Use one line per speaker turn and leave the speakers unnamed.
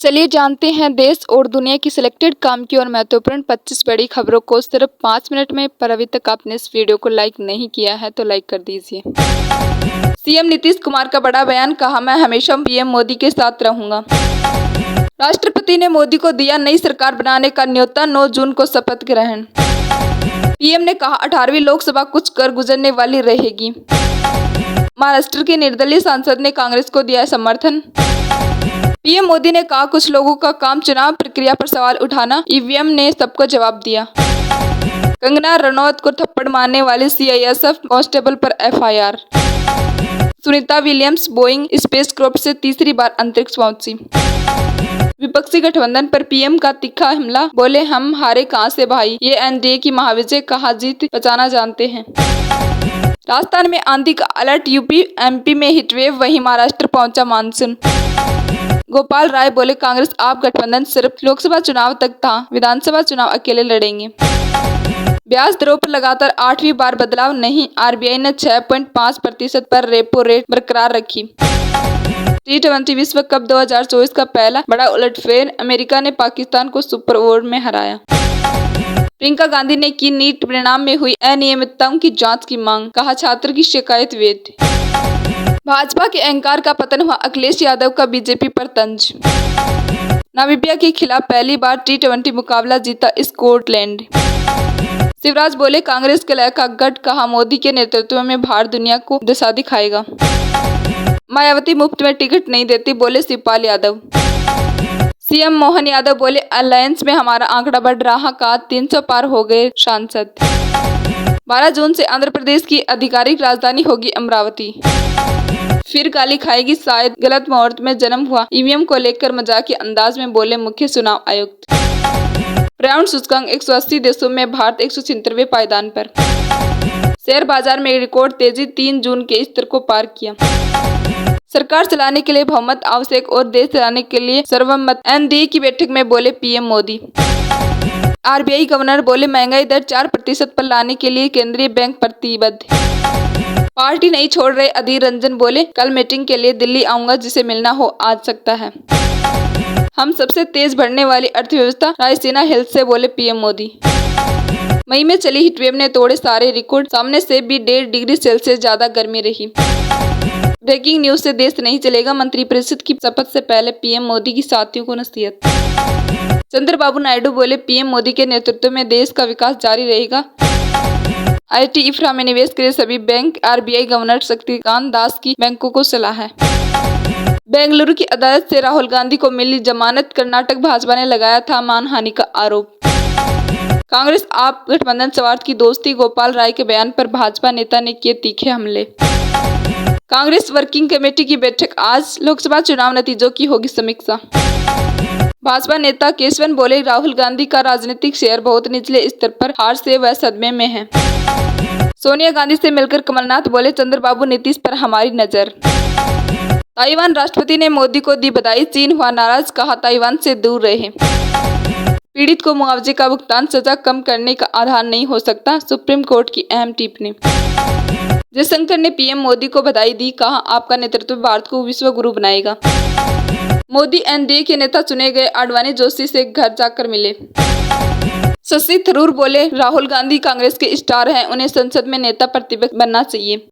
चलिए जानते हैं देश और दुनिया की सिलेक्टेड काम की और महत्वपूर्ण 25 बड़ी खबरों को सिर्फ 5 मिनट में। पर अभी तक आपने इस वीडियो को लाइक नहीं किया है तो लाइक कर दीजिए। सीएम नीतीश कुमार का बड़ा बयान, कहा मैं हमेशा पीएम मोदी के साथ रहूंगा। राष्ट्रपति ने मोदी को दिया नई सरकार बनाने का न्योता, 9 जून को शपथ ग्रहण। पीएम ने कहा 18वीं लोकसभा कुछ कर गुजरने वाली रहेगी। महाराष्ट्र के निर्दलीय सांसद ने कांग्रेस को दिया समर्थन। पीएम मोदी ने कहा कुछ लोगों का काम चुनाव प्रक्रिया पर सवाल उठाना, ईवीएम ने सबको जवाब दिया। कंगना रनौत को थप्पड़ मारने वाले सीआईएसएफ कांस्टेबल पर FIR. Sunita Williams Boeing spacecraft से तीसरी बार अंतरिक्ष पहुंची। विपक्षी गठबंधन पर पीएम का तीखा हमला, बोले हम हारे कहां से भाई, ये एनडीए की महाविजय, कहा जीत बचाना जानते हैं। राजस्थान में आंधी का अलर्ट, यूपी एमपी में हीटवेव, वहीं महाराष्ट्र पहुंचा मानसून। गोपाल राय बोले कांग्रेस आप गठबंधन सिर्फ लोकसभा चुनाव तक था, विधानसभा चुनाव अकेले लड़ेंगे। ब्याज दरों पर लगातार 8वीं बार बदलाव नहीं, आरबीआई ने 6.5% पर रेपो रेट बरकरार रखी। T20 विश्व कप 2024 का पहला बड़ा उलटफेर, अमेरिका ने पाकिस्तान को सुपर ओवर में हराया। प्रियंका गांधी ने की नीट परिणाम में हुई अनियमितताओं की जांच की मांग, कहा छात्र की शिकायत वैध। भाजपा के अहंकार का पतन हुआ, अखिलेश यादव का बीजेपी पर तंज। नामीबिया के खिलाफ पहली बार T20 मुकाबला जीता स्कॉटलैंड। शिवराज बोले कांग्रेस के लय का गढ़, कहा मोदी के नेतृत्व में भारत दुनिया को दिशा दिखाएगा। मायावती मुफ्त में टिकट नहीं देती, बोले शिवपाल यादव। सीएम मोहन यादव बोले अलायंस में हमारा आंकड़ा बढ़ रहा, कहा 300 पार हो गए सांसद। 12 जून से आंध्र प्रदेश की आधिकारिक राजधानी होगी अमरावती। फिर गाली खाएगी शायद, गलत मुहूर्त में जन्म हुआ, ईवीएम को लेकर मजाकिया अंदाज में बोले मुख्य चुनाव आयुक्त। पर्यावरण सूचकांक 180 देशों में भारत 176वें पायदान पर। शेयर बाजार में रिकॉर्ड तेजी, 3 जून के स्तर को पार किया। सरकार चलाने के लिए बहुमत आवश्यक और देश चलाने के लिए सर्वमत, एनडीए की बैठक में बोले पीएम मोदी। आरबीआई गवर्नर बोले महंगाई दर 4% पर लाने के लिए केंद्रीय बैंक प्रतिबद्ध। पार्टी नहीं छोड़ रहे, अधीर रंजन बोले कल मीटिंग के लिए दिल्ली आऊंगा, जिसे मिलना हो आ सकता है। हम सबसे तेज बढ़ने वाली अर्थव्यवस्था, रायसीना हेल्थ से बोले पीएम मोदी। मई में चली हीटवेव ने तोड़े सारे रिकॉर्ड, सामने से भी 1.5 डिग्री सेल्सियस ज्यादा गर्मी रही। ब्रेकिंग न्यूज से देश नहीं चलेगा, मंत्रिपरिषद की शपथ से पहले पीएम मोदी की साथियों को नसीहत। चंद्रबाबू नायडू बोले पीएम मोदी के नेतृत्व में देश का विकास जारी रहेगा। आईटी इंफ्रा में निवेश के लिए सभी bank, RBI governor Shaktikanta Das की बैंकों को सलाह है। बेंगलुरु की अदालत से राहुल गांधी को मिली जमानत, कर्नाटक भाजपा ने लगाया था मानहानि का आरोप। कांग्रेस आप गठबंधन स्वार्थ की दोस्ती, गोपाल राय के बयान पर भाजपा नेता ने किए तीखे हमले। कांग्रेस वर्किंग कमेटी की बैठक आज, लोकसभा चुनाव नतीजों की होगी समीक्षा। भाजपा नेता केशवन बोले राहुल गांधी का राजनीतिक शेयर बहुत निचले स्तर पर, हार से वह सदमे में है। सोनिया गांधी से मिलकर कमलनाथ बोले चंद्रबाबू नीतीश पर हमारी नजर। ताइवान राष्ट्रपति ने मोदी को दी बधाई, चीन हुआ नाराज, कहा ताइवान से दूर रहे। पीड़ित को मुआवजे का भुगतान सजा कम करने का आधार नहीं हो सकता, सुप्रीम कोर्ट की अहम टिप्पणी। जयशंकर ने पीएम मोदी को बधाई दी, कहा आपका नेतृत्व भारत को विश्व गुरु बनाएगा। मोदी एनडीए के नेता चुने गए, आडवाणी जोशी से घर जाकर मिले। शशि थरूर बोले राहुल गांधी कांग्रेस के स्टार हैं, उन्हें संसद में नेता प्रतिपक्ष बनना चाहिए।